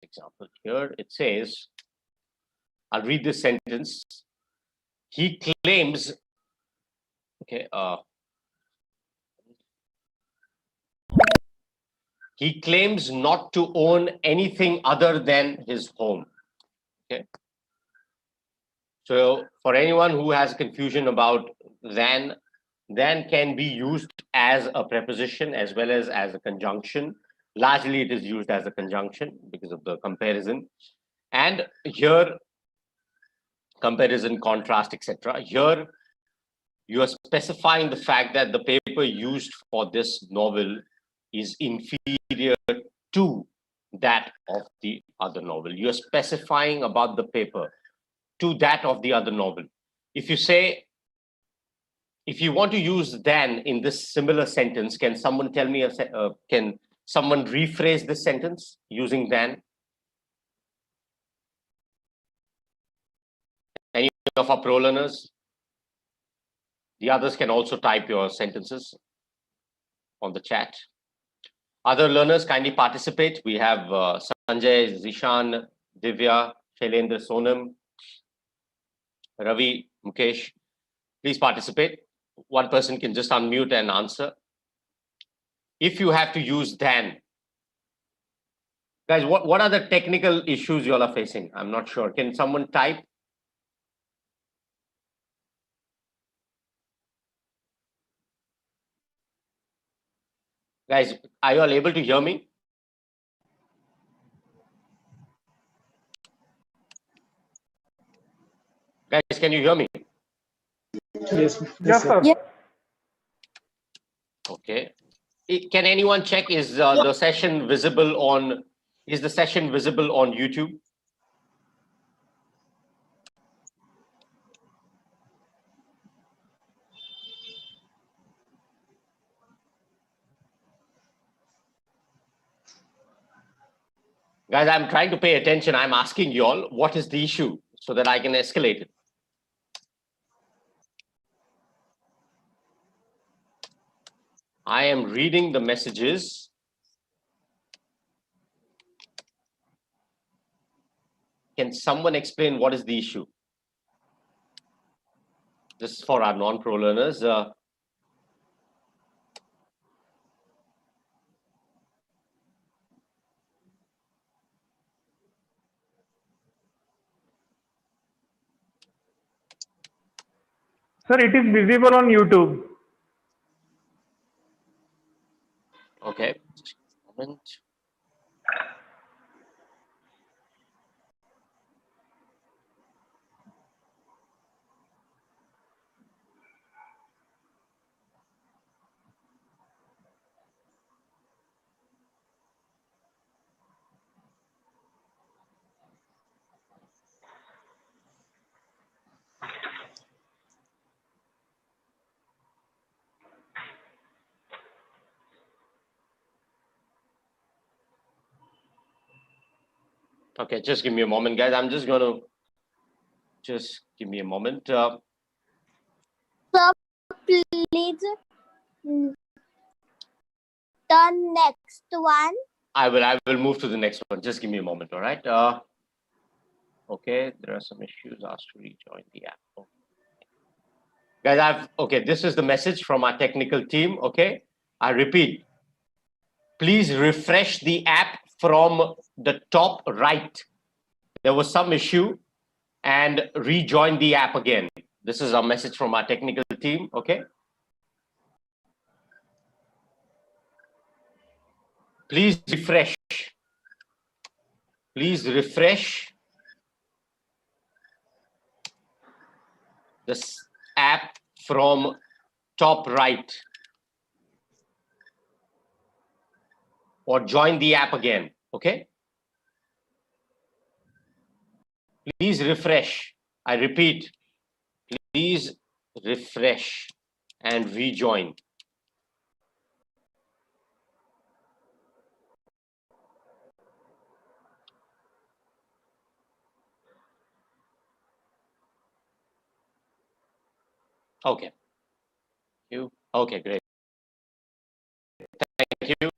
example here. It says, I'll read this sentence. He claims, okay, he claims not to own anything other than his home. Okay. So for anyone who has confusion about than can be used as a preposition as well as a conjunction. Largely it is used as a conjunction because of the comparison. And here, comparison, contrast, etc. Here, you are specifying the fact that the paper used for this novel is inferior to that of the other novel. You are specifying about the paper to that of the other novel. If you say, if you want to use than in this similar sentence, can someone tell me, can someone rephrase this sentence using than? Any of our pro learners? The others can also type your sentences on the chat. Other learners, kindly participate. We have Sanjay, Zishan, Divya, Shailendra, Sonam, Ravi, Mukesh. Please participate. One person can just unmute and answer. If you have to use than, guys, what are the technical issues you all are facing? I'm not sure. Can someone type? Guys, are you all able to hear me? Guys, can you hear me? Yes, sir. Yeah. Okay. Can anyone check, is the session visible on, is the session visible on YouTube? Guys, I'm trying to pay attention. I'm asking you all, what is the issue so that I can escalate it? I am reading the messages. Can someone explain what is the issue? This is for our non-pro learners. Sir, it is visible on YouTube. Okay. Just a moment. Okay, just give me a moment, guys. I'm just going to, just give me a moment. So please turn next one. I will move to the next one. Just give me a moment, all right? Okay, there are some issues. Asked to rejoin the app. Okay. Guys, okay, this is the message from our technical team, okay? I repeat, please refresh the app from the top right. There was some issue and rejoin the app again. This is a message from our technical team, okay? Please refresh. Please refresh this app from top right, or join the app again, okay? Please refresh. I repeat, please refresh and rejoin. Okay. Okay, great. Thank you.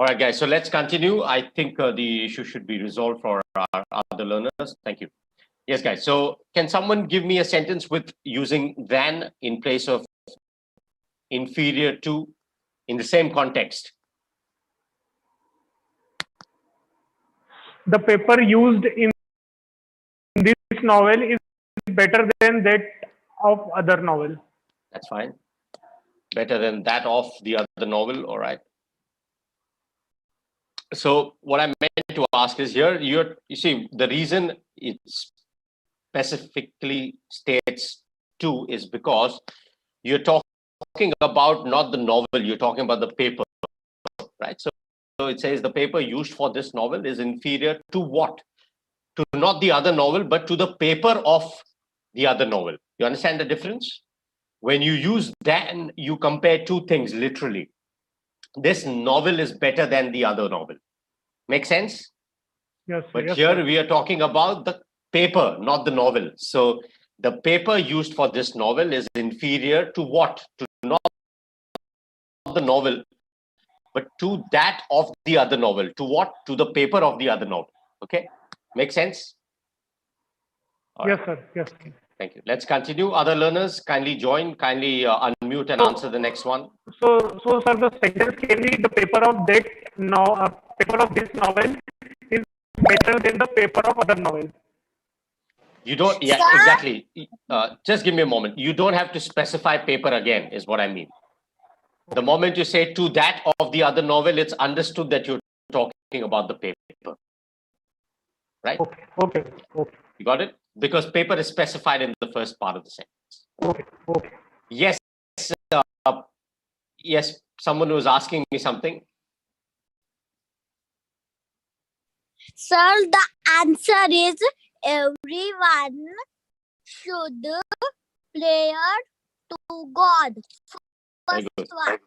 All right, guys. So let's continue. I think the issue should be resolved for our other learners. Thank you. Yes, guys. So can someone give me a sentence with using than in place of inferior to in the same context? The paper used in this novel is better than that of other novel. That's fine. Better than that of the other novel. All right. So what I meant to ask is here, you see, the reason it specifically states two is because you're talking about not the novel, you're talking about the paper, right? So it says the paper used for this novel is inferior to what? To not the other novel, but to the paper of the other novel. You understand the difference? When you use than, you compare two things literally. This novel is better than the other novel. Make sense? Yes. But yes, here sir. we are talking about the paper, not the novel. So the paper used for this novel is inferior to what? To not the novel, but to that of the other novel. To what? To the paper of the other novel. Okay? Make sense? All Yes, right. sir. Yes. Thank you. Let's continue. Other learners, kindly join, kindly unmute and answer the next one. So, sir, the sentence can be the paper of that paper of this novel is better than the paper of other novel. You don't, yeah, Sir? exactly. Just give me a moment. You don't have to specify paper again, is what I mean. The moment you say to that of the other novel, it's understood that you're talking about the paper. Right? Okay. You got it? Because paper is specified in the first part of the sentence. Okay. Yes. Yes, someone was asking me something. Sir, the answer is everyone should pray to God. Very First good. one.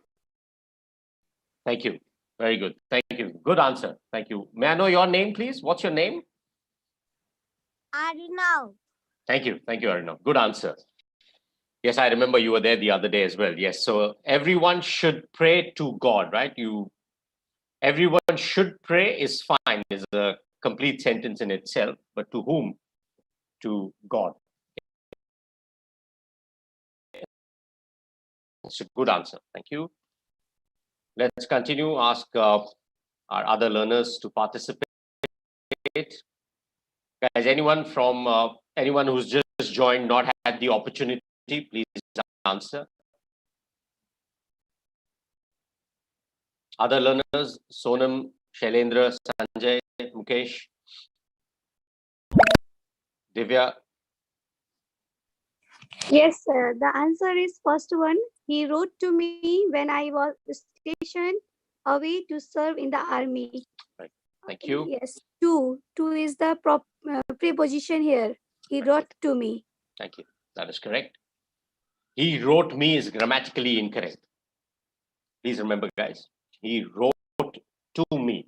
Thank you. Very good. Thank you. Good answer. Thank you. May I know your name, please? What's your name? Arnav. Thank you. Thank you, Arnav. Good answer. Yes, I remember you were there the other day as well. Yes. So everyone should pray to God, right? Everyone should pray is fine, is a complete sentence in itself. But to whom? To God. It's a good answer. Thank you. Let's continue. Ask our other learners to participate. Guys, anyone who's just joined, not had the opportunity, please answer. Other learners, Sonam, Shailendra, Sanjay, Mukesh, Divya. Yes, sir. The answer is first one. He wrote to me when I was stationed away to serve in the army. Right. Thank you. Yes. Two is the preposition here. He wrote to me. Thank you. That is correct. He wrote me is grammatically incorrect. Please remember, guys. He wrote to me.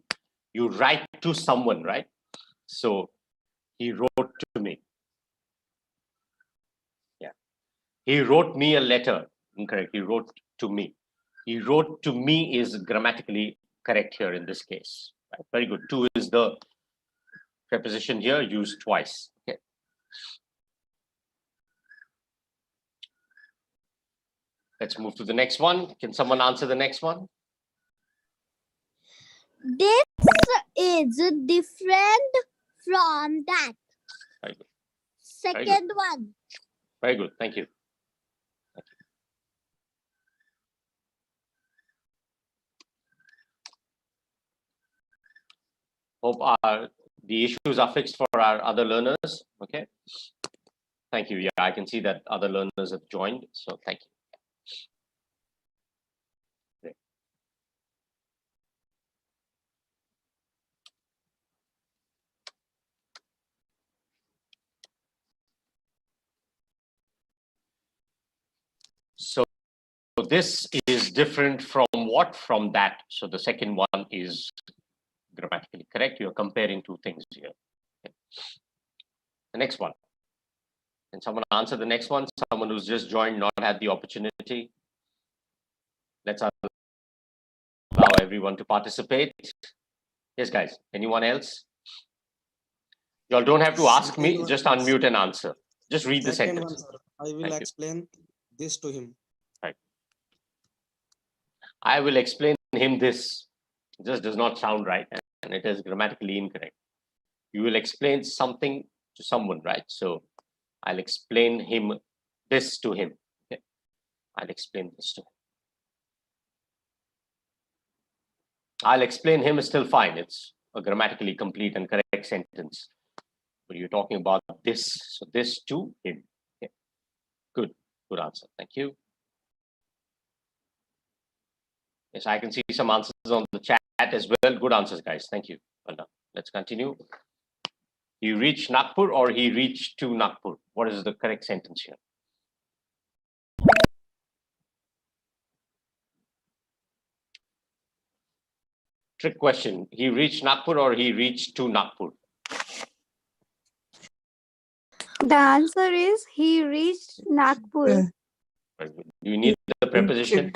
You write to someone, right? So he wrote to me. Yeah. He wrote me a letter. Incorrect. He wrote to me. He wrote to me is grammatically correct here in this case. Right? Very good. To is the preposition here used twice. Okay. Let's move to the next one. Can someone answer the next one? This is different from that. Very good. Second one. Very good. Thank you. Hope the issues are fixed for our other learners. Okay. Thank you. Yeah, I can see that other learners have joined. So thank you. Great. So this is different from what? From that. So the second one is grammatically correct. You're comparing two things here. Okay. The next one. Can someone answer the next one? Someone who's just joined, not had the opportunity. Let's allow everyone to participate. Yes, guys. Anyone else? You all don't have to ask me. Second Just one, unmute and answer. Just read the Second one, sentence. sir. I will Thank you. explain this to him. I will explain him this. It just does not sound right, and it is grammatically incorrect. You will explain something to someone, right? So I'll explain him this to him. Okay? I'll explain this to him. I'll explain him is still fine. It's a grammatically complete and correct sentence. But you're talking about this. So this to him. Okay. Good. Good answer. Thank you. Yes, I can see some answers on the chat as well. Good answers, guys. Thank you. Well done. Let's continue. He reached Nagpur or he reached to Nagpur? What is the correct sentence here? Trick question. He reached Nagpur or he reached to Nagpur? The answer is he reached Nagpur. Very good. Do you need the preposition?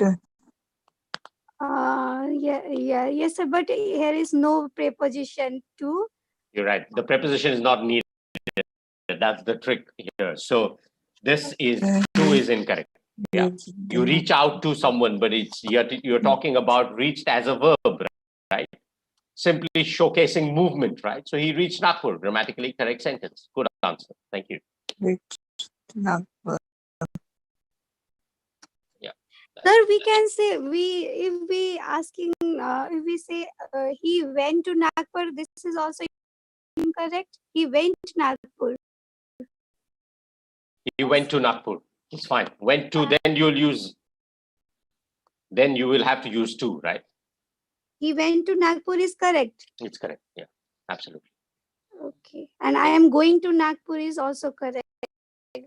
Yes, sir, but here is no preposition to. You're right. The preposition is not needed. That's the trick here. So this is to is incorrect. Yeah. You reach out to someone, but it's you're talking about reached as a verb, right? Simply showcasing movement, right? So he reached Nagpur. Grammatically correct sentence. Good answer. Thank you. Sir, we can say if we say he went to Nagpur, this is also incorrect. He went to Nagpur. He went to Nagpur. It's fine. Went to, then you will have to use to, right? He went to Nagpur is correct. It's correct. Yeah, absolutely. Okay. And I am going to Nagpur is also correct.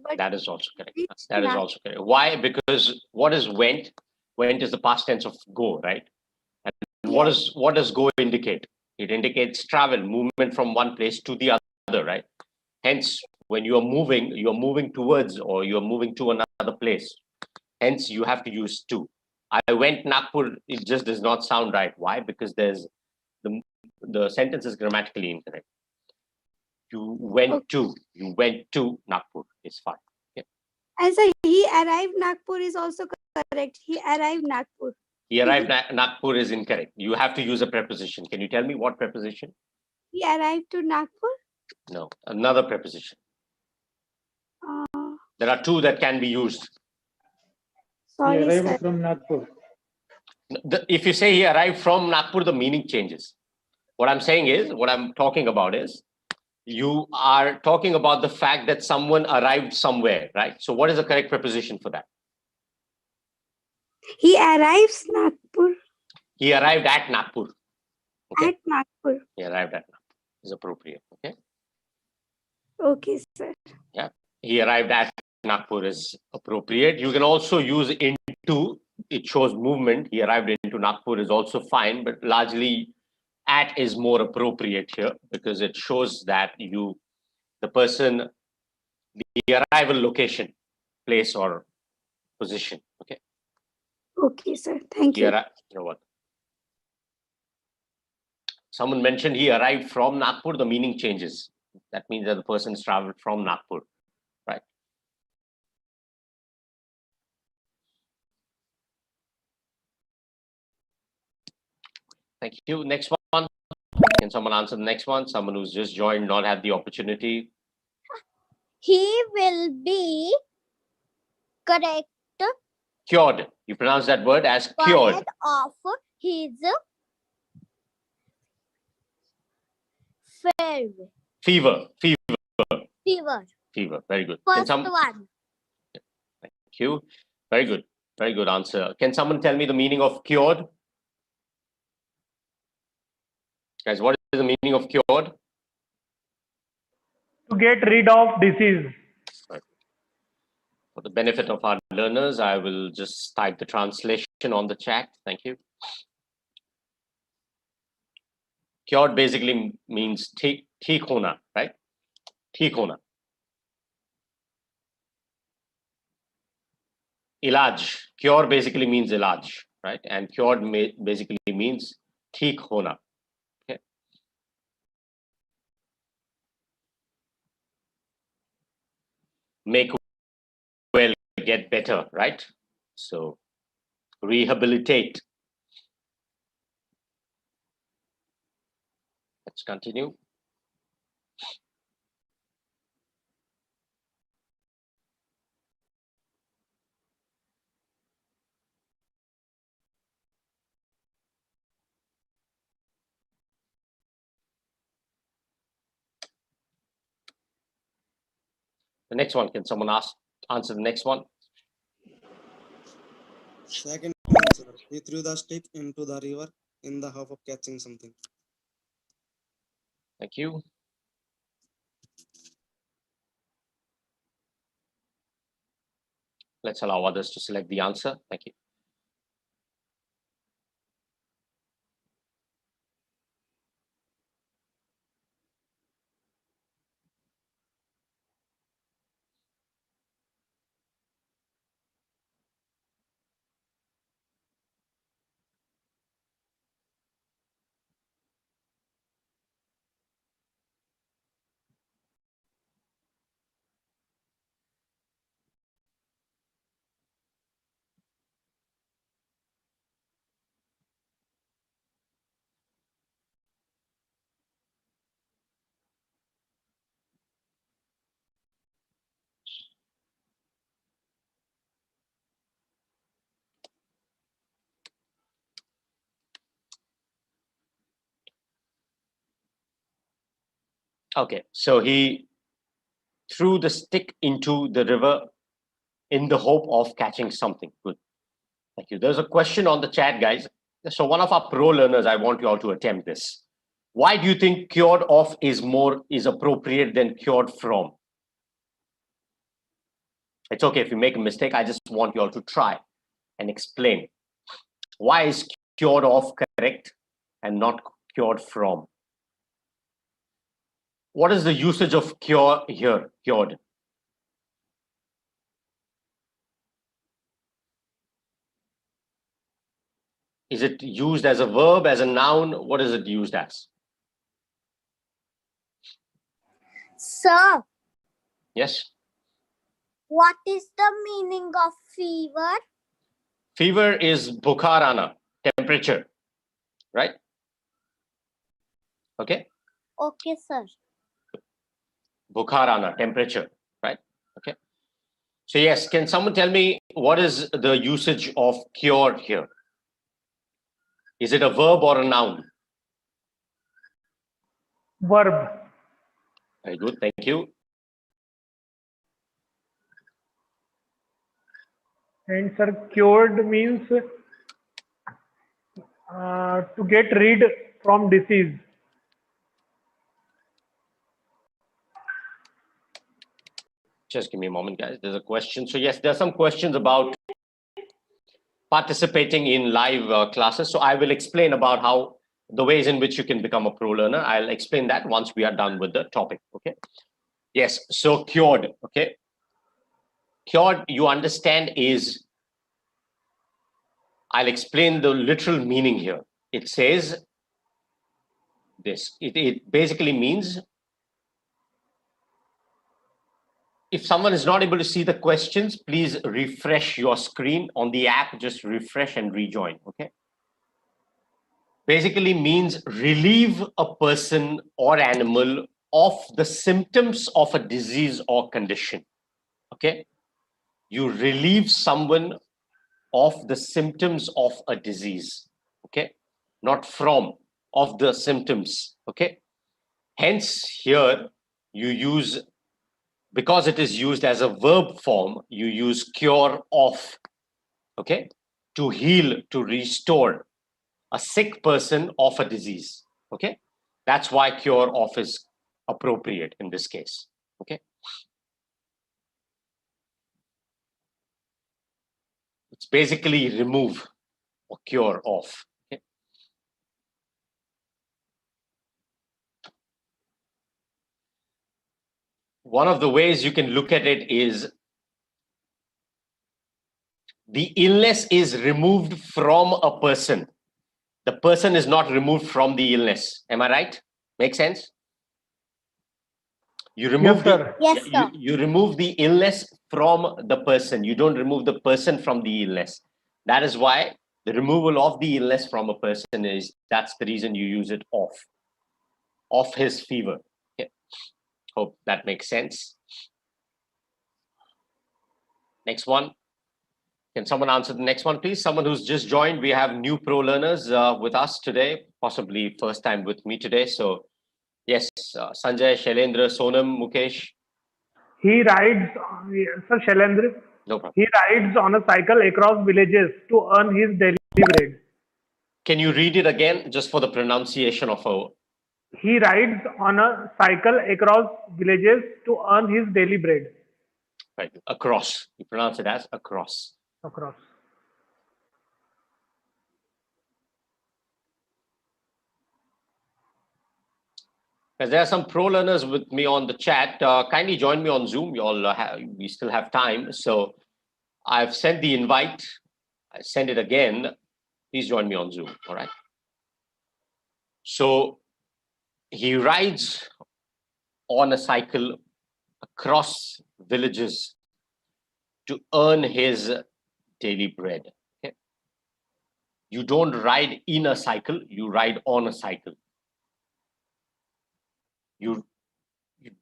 But That is also correct. reached That is Nag- also correct. Why? Because what is went? Went is the past tense of go, right? And what does go indicate? It indicates travel, movement from one place to the other, right? Hence, when you are moving towards or you are moving to another place. Hence, you have to use to. I went Nagpur. It just does not sound right. Why? Because there's the sentence is grammatically incorrect. You went to Nagpur. It's fine. And sir, he arrived Nagpur is also correct. He arrived Nagpur. He arrived Nagpur is incorrect. You have to use a preposition. Can you tell me what preposition? He arrived to Nagpur. No, another preposition. Uh, There are two that can be used. sorry, He arrived sir. from Nagpur. If you say he arrived from Nagpur, the meaning changes. What I'm talking about is, you are talking about the fact that someone arrived somewhere, right? So what is the correct preposition for that? He arrives Nagpur. He arrived at Nagpur. Okay. At Nagpur. He arrived at Nagpur is appropriate. Okay. Okay, sir. He arrived at Nagpur is appropriate. You can also use into. It shows movement. He arrived into Nagpur is also fine, but largely at is more appropriate here because it shows that the person, the arrival location, place or position. Okay. Okay, sir. Thank you. You know what? Someone mentioned he arrived from Nagpur, the meaning changes. That means that the person's traveled from Nagpur, right? Thank you. Next one. Can someone answer the next one? Someone who's just joined, not had the opportunity. He will be correct Cured. You pronounce that word as cured. part of his Fever. fever. Very good. First one. Thank you. Very good. Very good answer. Can someone tell me the meaning of cured? Guys, what is the meaning of cured? To get rid of disease. For the benefit of our learners, I will just type the translation on the chat. Thank you. Cured basically means theek hona, right? Theek hona. Ilaj. Cure basically means ilaj. right? And cured basically means ठीक होना. Okay. Make well, get better, right? So rehabilitate. Let's continue. The next one, can someone answer the next one? Second answer. He threw the stick into the river in the hope of catching something. Thank you. Let's allow others to select the answer. Thank you. Okay, so he threw the stick into the river in the hope of catching something. Good. Thank you. There's a question on the chat, guys. So one of our pro learners, I want you all to attempt this. Why do you think cured of is appropriate than cured from? It's okay if you make a mistake. I just want you all to try and explain. Why is cured of correct and not cured from? What is the usage of cure here, cured? Is it used as a verb, as a noun? What is it used as? Sir, Yes. what is the meaning of fever? Fever is bukharana, temperature, right? Okay. Okay, sir. Bukharana, temperature, right? Okay. So yes, can someone tell me what is the usage of cured here? Is it a verb or a noun? Verb. Very good, thank you. And sir, cured means to get rid from disease. Just give me a moment, guys. There's a question. So yes, there's some questions about participating in live classes. So I will explain about how the ways in which you can become a pro learner. I'll explain that once we are done with the topic. Okay. Yes. So cured. Okay. Cured, you understand, is, I'll explain the literal meaning here. It says this. It basically means, if someone is not able to see the questions, please refresh your screen on the app. Just refresh and rejoin. Okay. Basically means relieve a person or animal of the symptoms of a disease or condition. Okay. You relieve someone of the symptoms of a disease. Okay. Not from, of the symptoms. Okay. Hence here you use, because it is used as a verb form, you use cure of. Okay. To heal, to restore a sick person of a disease. Okay. That's why cure of is appropriate in this case. Okay. It's basically remove or cure of. Okay. One of the ways you can look at it is the illness is removed from a person. The person is not removed from the illness. Am I right? Make sense? You remove Yes, sir. Yes, you, sir. you remove the illness from the person. You don't remove the person from the illness. That is why the removal of the illness from a person that's the reason you use it off his fever. Okay. Hope that makes sense. Next one. Can someone answer the next one, please? Someone who's just joined. We have new pro learners with us today, possibly first time with me today. So yes, Sanjay, Shailendra, Sonam, Mukesh. He rides, Sir Shailendra, No problem. he rides on a cycle across villages to earn his daily bread. Can you read it again just for the pronunciation of a He rides on a cycle across villages to earn his daily bread. right, across? You pronounce it as across. Across. As there are some pro learners with me on the chat, kindly join me on Zoom. You all we still have time. So I've sent the invite. I send it again. Please join me on Zoom. All right. So he rides on a cycle across villages to earn his daily bread. Okay? You don't ride in a cycle, you ride on a cycle. You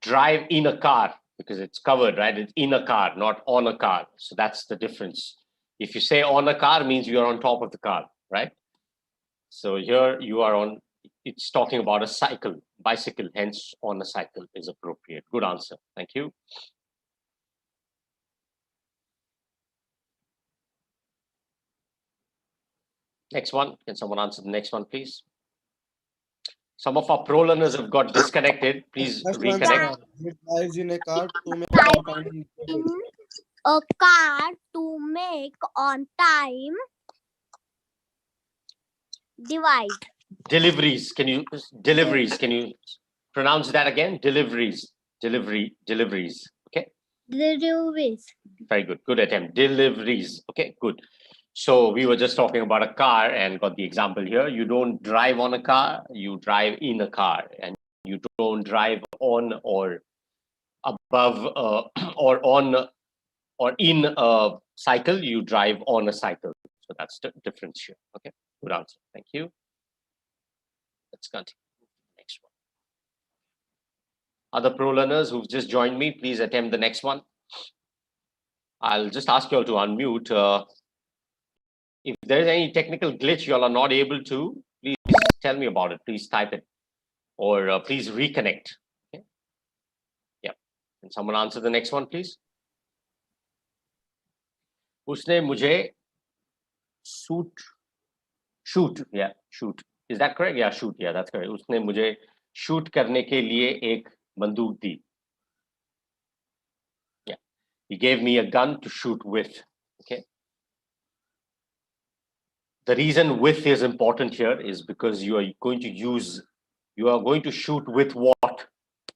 drive in a car because it's covered, right? It's in a car, not on a car. So that's the difference. If you say on a car, means you're on top of the car, right? So here you are on, it's talking about a cycle, bicycle, hence on a cycle is appropriate. Good answer. Thank you. Next one. Can someone answer the next one, please? Some of our pro learners have got disconnected. Please First one, reconnect. sir. He drives in a car to make Drive on time. in a car to make on time divide. Deliveries. Can you pronounce that again? Deliveries. Deliveries. Okay. Deliveries. Very good. Good attempt. Deliveries. Okay, good. So we were just talking about a car and got the example here. You don't drive on a car, you drive in a car, and you don't drive on or above or on or in a cycle, you drive on a cycle. So that's the difference here. Okay, good answer. Thank you. Let's continue. Next one. Other pro learners who've just joined me, please attempt the next one. I'll just ask you all to unmute. If there is any technical glitch you all are not able to, please tell me about it. Please type it or please reconnect. Okay. Yeah. Can someone answer the next one, please? Usne mujhe shoot. Yeah, shoot. Is that correct? Yeah, shoot. Yeah, that's correct. Usne mujhe shoot karne ke liye ek banduk di. Yeah. He gave me a gun to shoot with. Okay. The reason with is important here is because you are going to shoot with what?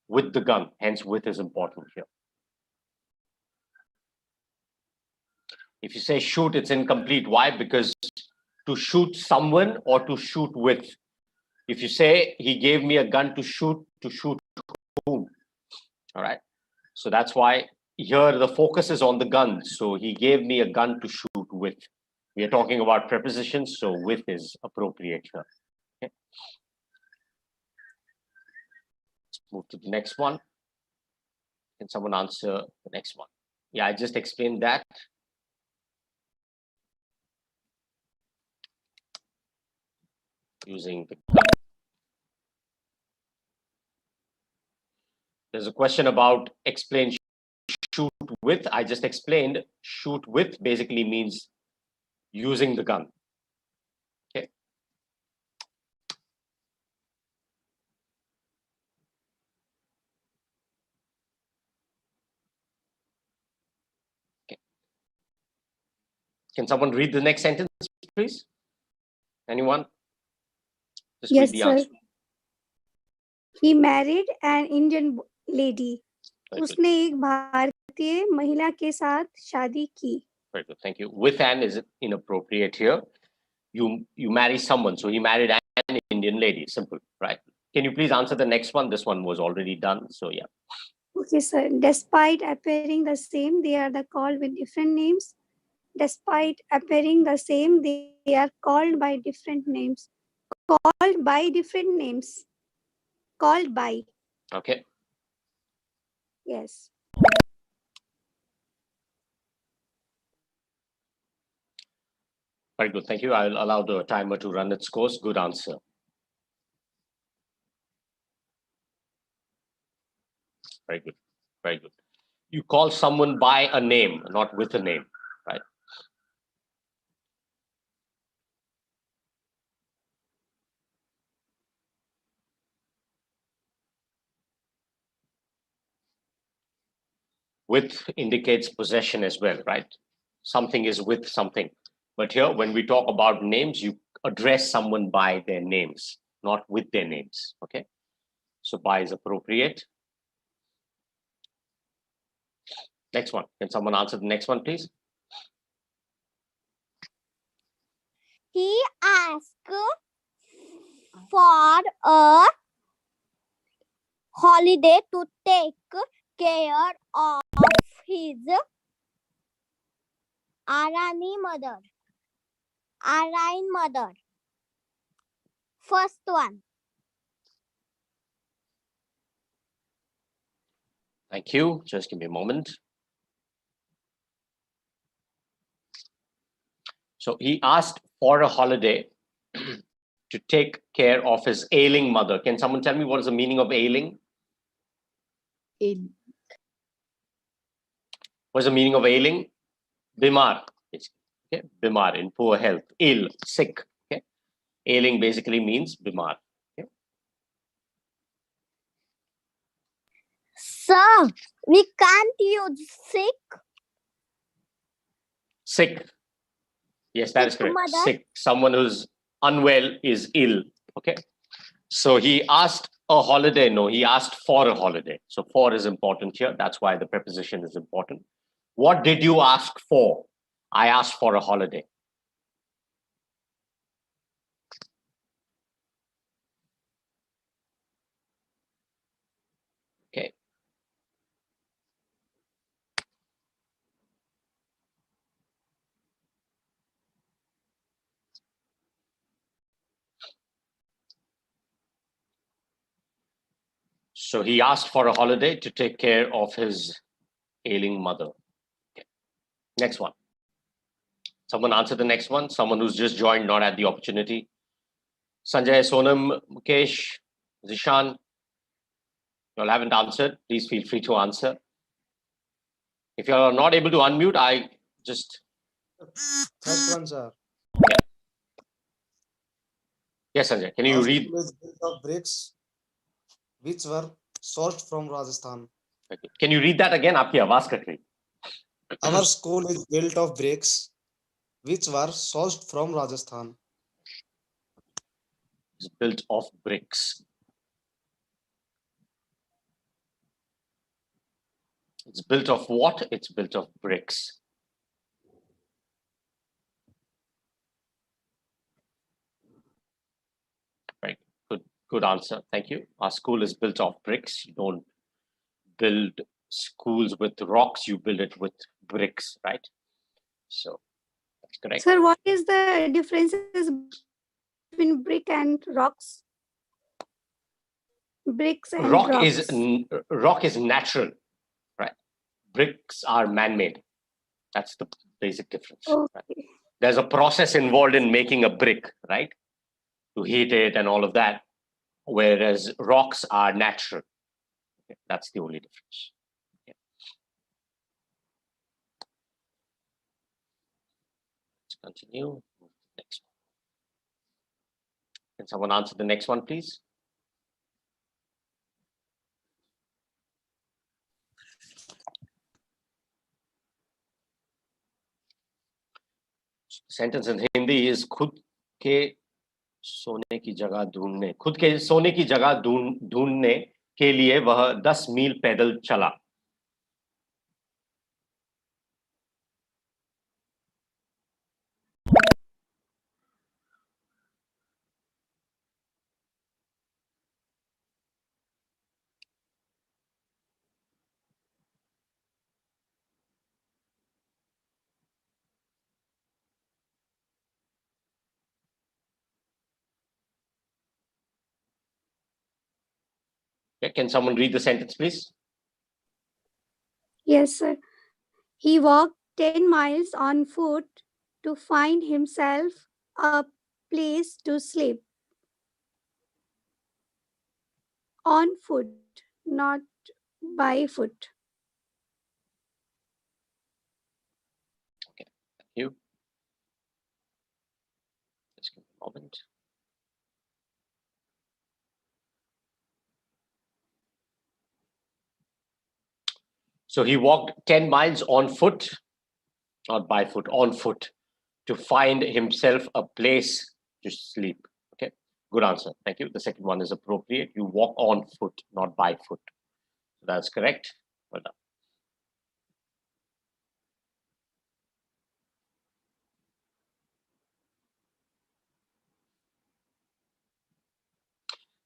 With the gun. Hence, with is important here. If you say shoot, it's incomplete. Why? Because to shoot someone or to shoot with. If you say he gave me a gun to shoot whom? All right. So that's why here the focus is on the gun. So he gave me a gun to shoot with. We are talking about prepositions, so with is appropriate here. Okay. Let's move to the next one. Can someone answer the next one? Yeah, I just explained that. Using the gun. There's a question about explain shoot with. I just explained shoot with basically means using the gun. Okay. Okay. Can someone read the next sentence, please? Anyone? Just Yes, read the sir. answer. He married an Indian lady. Very good. उसने एक भारतीय महिला के साथ शादी की. Very good. Thank you. With an is inappropriate here. You marry someone. So he married an Indian lady. Simple, right? Can you please answer the next one? This one was already done. So yeah. Okay, sir. Despite appearing the same, they are called with different names. Despite appearing the same, they are called by different names. Called by different names. Called by. Okay. Yes. Very good. Thank you. I'll allow the timer to run its course. Good answer. Very good. Very good. You call someone by a name, not with a name, right? With indicates possession as well, right? Something is with something. But here, when we talk about names, you address someone by their names, not with their names, okay? So by is appropriate. Next one. Can someone answer the next one, please? He asked for a holiday to take care of his Aryan mother. First one. Thank you. Just give me a moment. So he asked for a holiday to take care of his ailing mother. Can someone tell me what is the meaning of ailing? What's the meaning of ailing? Bimar. Okay? Bimar, in poor health. Ill, sick. Okay? Ailing basically means bimar. Okay? Sir, we can't use sick. Sick. Yes, that is Sick correct. mother. Sick. Someone who's unwell is ill. Okay. So he asked a holiday. No, he asked for a holiday. So for is important here. That's why the preposition is important. What did you ask for? I asked for a holiday. Okay. So he asked for a holiday to take care of his ailing mother. Okay. Next one. Someone answer the next one. Someone who's just joined, not had the opportunity. Sanjay, Sonam, Mukesh, Zishan, you all haven't answered. Please feel free to answer. If you are not able to unmute, I just... First one, sir. Yes, Sanjay, can you Our read? school is built of bricks, which were sourced from Rajasthan. Okay. Can you read that again? Aapki awaaz kat rahi. Our school is built of bricks, which were sourced from Rajasthan. It's built of bricks. It's built of what? It's built of bricks. Right. Good answer. Thank you. Our school is built of bricks. You don't build schools with rocks, you build it with bricks, right? So that's correct. Sir, what is the differences between brick and rocks? Bricks and Rock rocks. is natural, right? Bricks are man-made. That's the basic difference. Okay. Right? There's a process involved in making a brick, right? To heat it and all of that, whereas rocks are natural. Okay, that's the only difference. Okay. Let's continue. Next one. Can someone answer the next one, please? Sentence in Hindi is खुद के सोने की जगह ढूंढने, खुद के सोने की जगह ढूंढने के लिए वह 10 मील पैदल चला. Okay, can someone read the sentence, please? Yes, sir. He walked 10 miles on foot to find himself a place to sleep. On foot, not by foot. Thank you. Just give me a moment. So he walked 10 miles on foot, not by foot, on foot, to find himself a place to sleep. Okay, good answer. Thank you. The second one is appropriate. You walk on foot, not by foot. That's correct. Well done.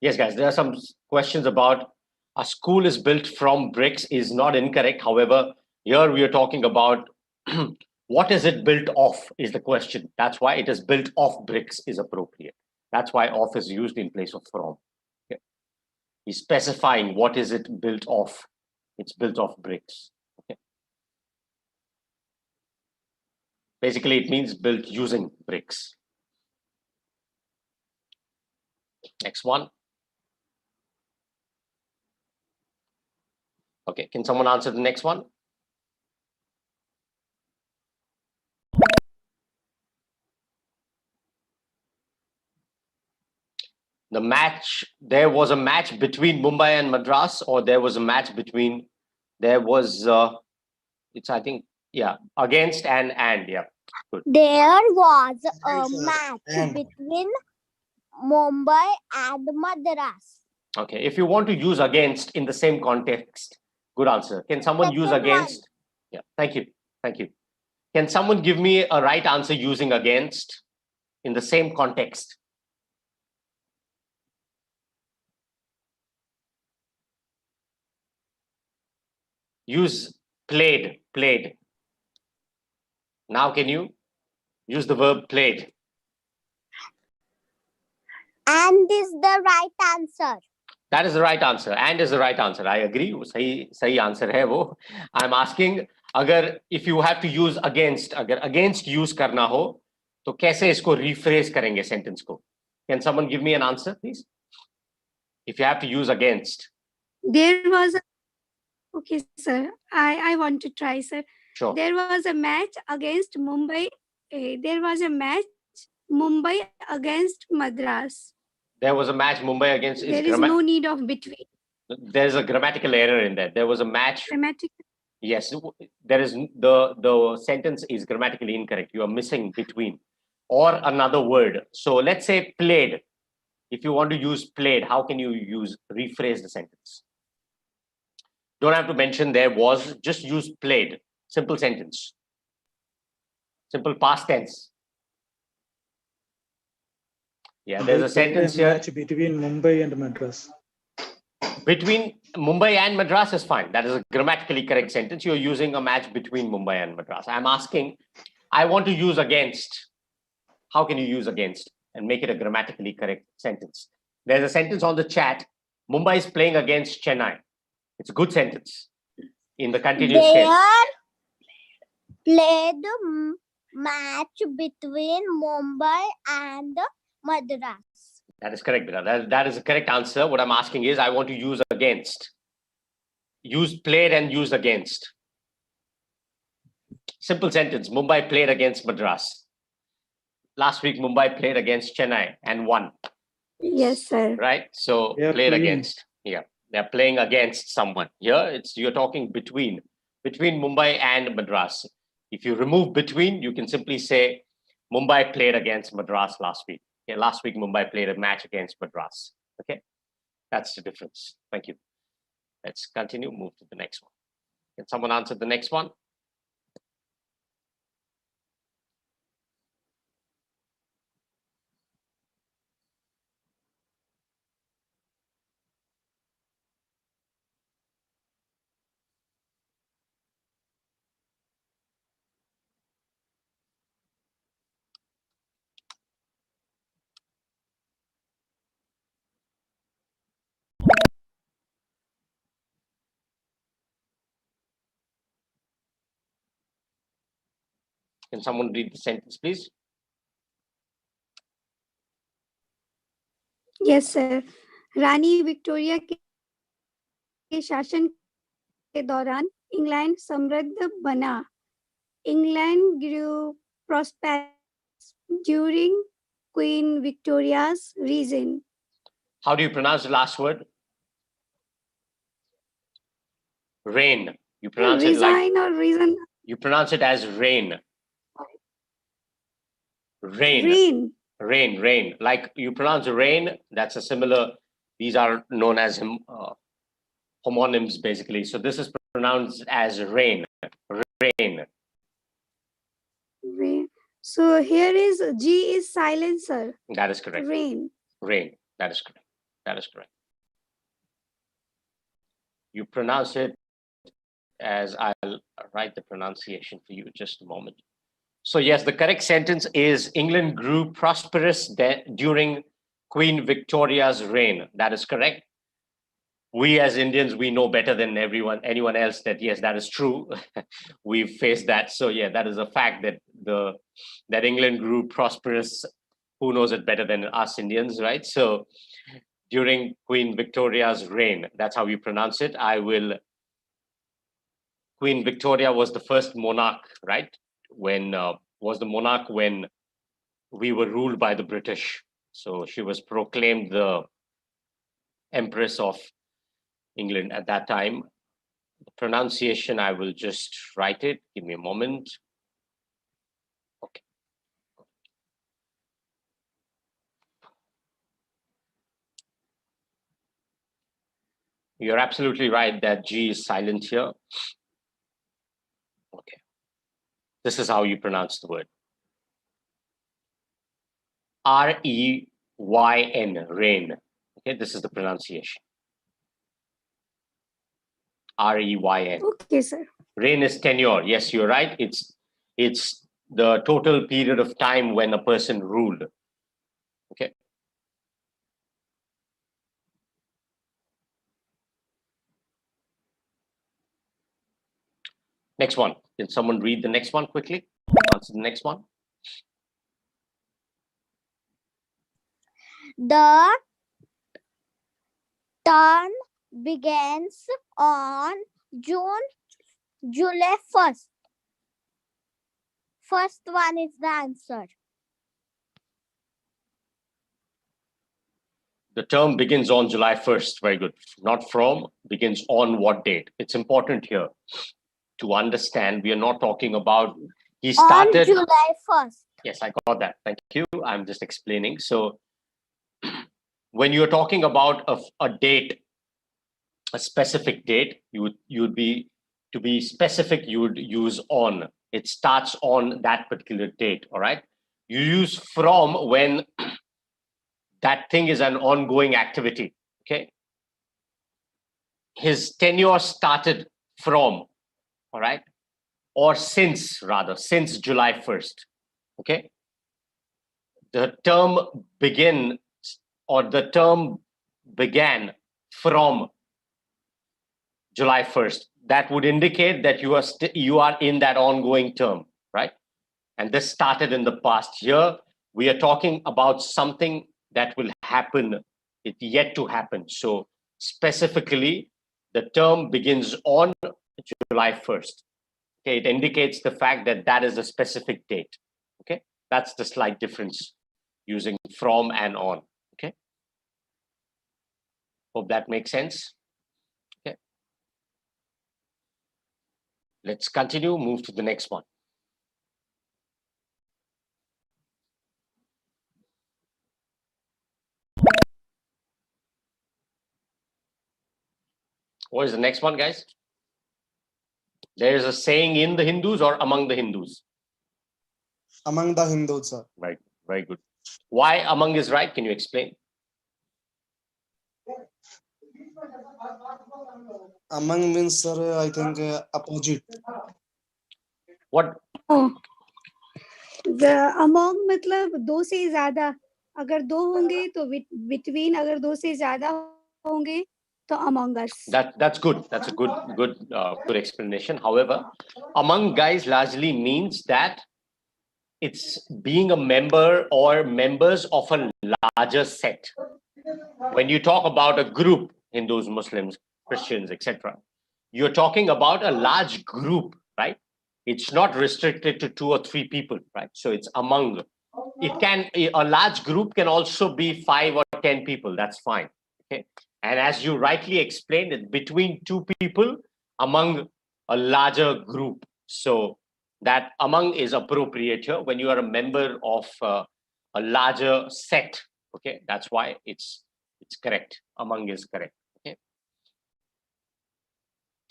Yes, guys, there are some questions about a school is built from bricks is not incorrect. However, here we are talking about what is it built of is the question. That's why it is built of bricks is appropriate. That's why of is used in place of from. Okay. He's specifying what is it built of. It's built of bricks. Okay. Basically, it means built using bricks. Next one. Okay, can someone answer the next one? The match, there was a match between Mumbai and Madras, or there was a match between, there was, it's, I think, yeah, against and, yeah. Good. There was a Right, sir. match And- between Mumbai and Madras. Okay, if you want to use against in the same context, good answer. Can someone use Second one. against? Yeah, thank you. Thank you. Can someone give me a right answer using against in the same context? Use played, played. Now can you use the verb played? And is the right answer. That is the right answer. And is the right answer. I agree. वो सही answer है वो. I'm asking अगर if you have to use against, अगर against use करना हो तो कैसे इसको rephrase करेंगे sentence को? Can someone give me an answer, please? If you have to use against. There was a, okay, sir. I want to try, sir. Sure. There was a match against Mumbai. There was a match Mumbai against Madras. There was a match Mumbai against. There is no need of between. There's a grammatical error in that. There was a match. Grammatic. Yes, there is the sentence is grammatically incorrect. You are missing between or another word. So let's say played. If you want to use played, how can you use rephrase the sentence? Don't have to mention there was, just use played. Simple sentence. Simple past tense. Yeah, there's a sentence here. Match between Mumbai and Madras. Between Mumbai and Madras is fine. That is a grammatically correct sentence. You're using a match between Mumbai and Madras. I'm asking, I want to use against. How can you use against and make it a grammatically correct sentence? There's a sentence on the chat. Mumbai is playing against Chennai. It's a good sentence in the continuous There tense. played match between Mumbai and Madras. That is correct, Bira. That is the correct answer. What I'm asking is, I want to use against. Use played and use against. Simple sentence. Mumbai played against Madras. Last week, Mumbai played against Chennai and won. Yes, sir. Right? So They are played playing. against. Yeah, they're playing against someone. Here, you're talking between Mumbai and Madras. If you remove between, you can simply say Mumbai played against Madras last week. Okay, last week Mumbai played a match against Madras. Okay, that's the difference. Thank you. Let's continue. Move to the next one. Can someone answer the next one? Can someone read the sentence, please? Yes, sir. Rani Victoria के शासन के दौरान England समृद्ध बना. England grew prosperous during Queen Victoria's reign. How do you pronounce the last word? Reign. You pronounce it like Resign or reason? you pronounce it as rain. Rain. Reign. Rain, rain. Like you pronounce rain, that's a similar, these are known as homonyms basically. So this is pronounced as rain, rain. Rain. So here is G is silent, sir. That is correct. Rain. Rain, that is correct. That is correct. You pronounce it as, I'll write the pronunciation for you just a moment. So yes, the correct sentence is England grew prosperous during Queen Victoria's reign. That is correct. We as Indians, we know better than anyone else that yes, that is true. We've faced that. So yeah, that is a fact that England grew prosperous. Who knows it better than us Indians, right? So during Queen Victoria's reign, that's how you pronounce it. Queen Victoria was the first monarch, right? Was the monarch when we were ruled by the British. So she was proclaimed the Empress of England at that time. The pronunciation, I will just write it. Give me a moment. Okay. You're absolutely right that G is silent here. Okay. This is how you pronounce the word. R-E-Y-N, rain. Okay, this is the pronunciation. R-E-Y-N. Okay, sir. Reign is tenure. Yes, you're right. It's the total period of time when a person ruled. Okay. Next one. Can someone read the next one quickly? Answer the next one. The term begins on July 1st. First one is the answer. The term begins on July 1st. Very good. Not from, begins on what date? It's important here to understand. We are not talking about, he started. On July 1st. Yes, I got that. Thank you. I'm just explaining. So when you're talking about a date, a specific date, you'd be, to be specific, you would use on. It starts on that particular date, all right? You use from when that thing is an ongoing activity, okay? His tenure started from, all right? Or since, rather, since July 1st, okay? The term begin, or the term began from July 1st. That would indicate that you are in that ongoing term, right? And this started in the past. Here, we are talking about something that will happen, it's yet to happen. So specifically, the term begins on July 1st. Okay, it indicates the fact that that is a specific date. Okay, that's the slight difference using from and on. Okay, hope that makes sense. Okay, let's continue, move to the next one. What is the next one, guys? There is a saying in the Hindus or among the Hindus? Among the Hindus, sir. Right, very good. Why among is right? Can you explain? Among means, sir, I think opposite. What? Oh, the among मतलब दो से ज्यादा. अगर दो होंगे तो between, अगर दो से ज्यादा होंगे तो among us. That's good. That's a good explanation. However, among guys largely means that it's being a member or members of a larger set. When you talk about a group, Hindus, Muslims, Christians, etc., you're talking about a large group, right? It's not restricted to 2 or 3 people, right? So it's among. It can, a large group can also be 5 or 10 people. That's fine. Okay. And as you rightly explained, it's between 2 people among a larger group. So that among is appropriate here when you are a member of a larger set. Okay, that's why it's correct. Among is correct. Okay,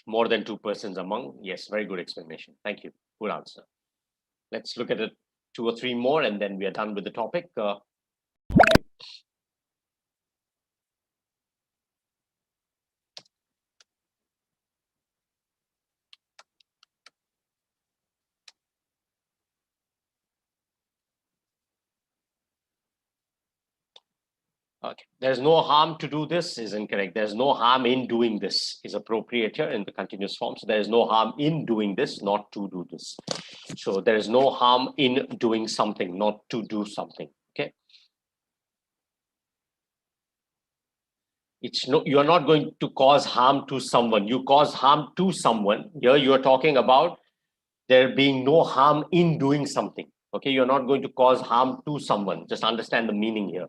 more than 2 persons among. Yes, very good explanation. Thank you. Good answer. Let's look at it 2 or 3 more, and then we are done with the topic. Okay, there's no harm to do this is incorrect. There's no harm in doing this is appropriate here in the continuous form. So there is no harm in doing this, not to do this. So there is no harm in doing something, not to do something. Okay. It's no, you're not going to cause harm to someone. You cause harm to someone. Here you are talking about there being no harm in doing something. Okay, you're not going to cause harm to someone. Just understand the meaning here.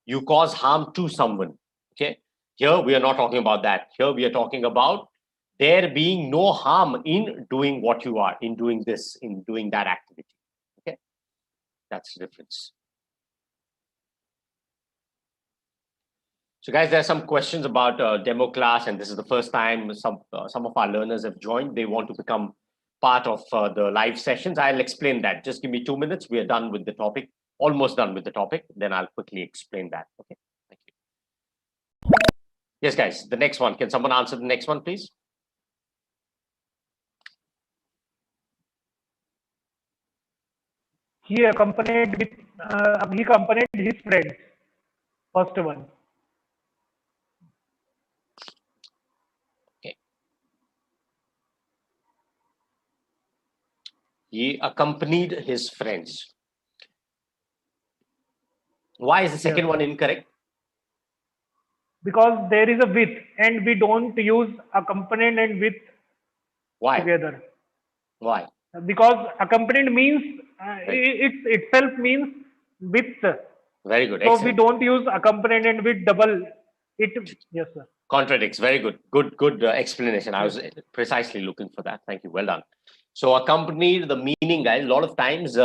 You cause harm to someone. Okay, here we are not talking about that. Here we are talking about there being no harm in doing what you are, in doing this, in doing that activity. Okay, that's the difference. So guys, there are some questions about demo class, and this is the first time some of our learners have joined. They want to become part of the live sessions. I'll explain that. Just give me 2 minutes. We are done with the topic. Almost done with the topic, then I'll quickly explain that. Okay, thank you. Yes, guys, the next one. Can someone answer the next one, please? He accompanied his friends. First one. Okay. He accompanied his friends. Why is the second one incorrect? Because there is a with, and we don't use accompanied and with Why? together. Why? Because accompanied means it itself means with. Very good. So Excellent. we don't use accompanied and with double. It yes, sir. Contradicts. Very good. Good explanation. I was precisely looking for that. Thank you. Well done. So accompanied, the meaning, guys, a lot of times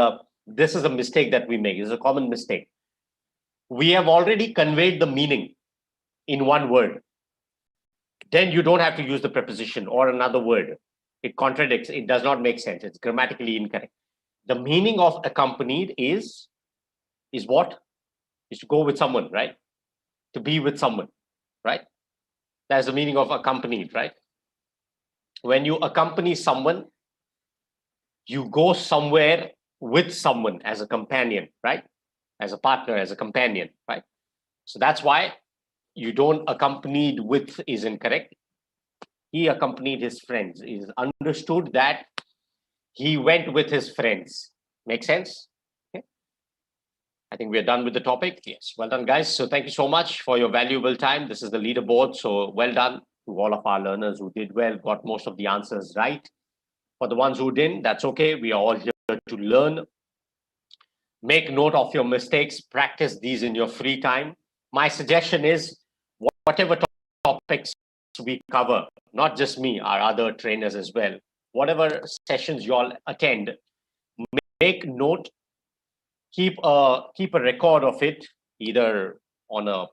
this is a mistake that we make. It's a common mistake. We have already conveyed the meaning in one word. Then you don't have to use the preposition or another word. It contradicts. It does not make sense. It's grammatically incorrect. The meaning of accompanied is what? Is to go with someone, right? To be with someone, right? That's the meaning of accompanied, right? When you accompany someone, you go somewhere with someone as a companion, right? As a partner, as a companion, right? So that's why you don't accompanied with is incorrect. He accompanied his friends. It is understood that he went with his friends. Make sense? Okay. I think we're done with the topic. Yes, well done, guys. So thank you so much for your valuable time. This is the leaderboard. So well done to all of our learners who did well, got most of the answers right. For the ones who didn't, that's okay. We are all here to learn. Make note of your mistakes. Practice these in your free time. My suggestion is whatever topics we cover, not just me, our other trainers as well, whatever sessions you all attend, make note, keep a record of it, either on a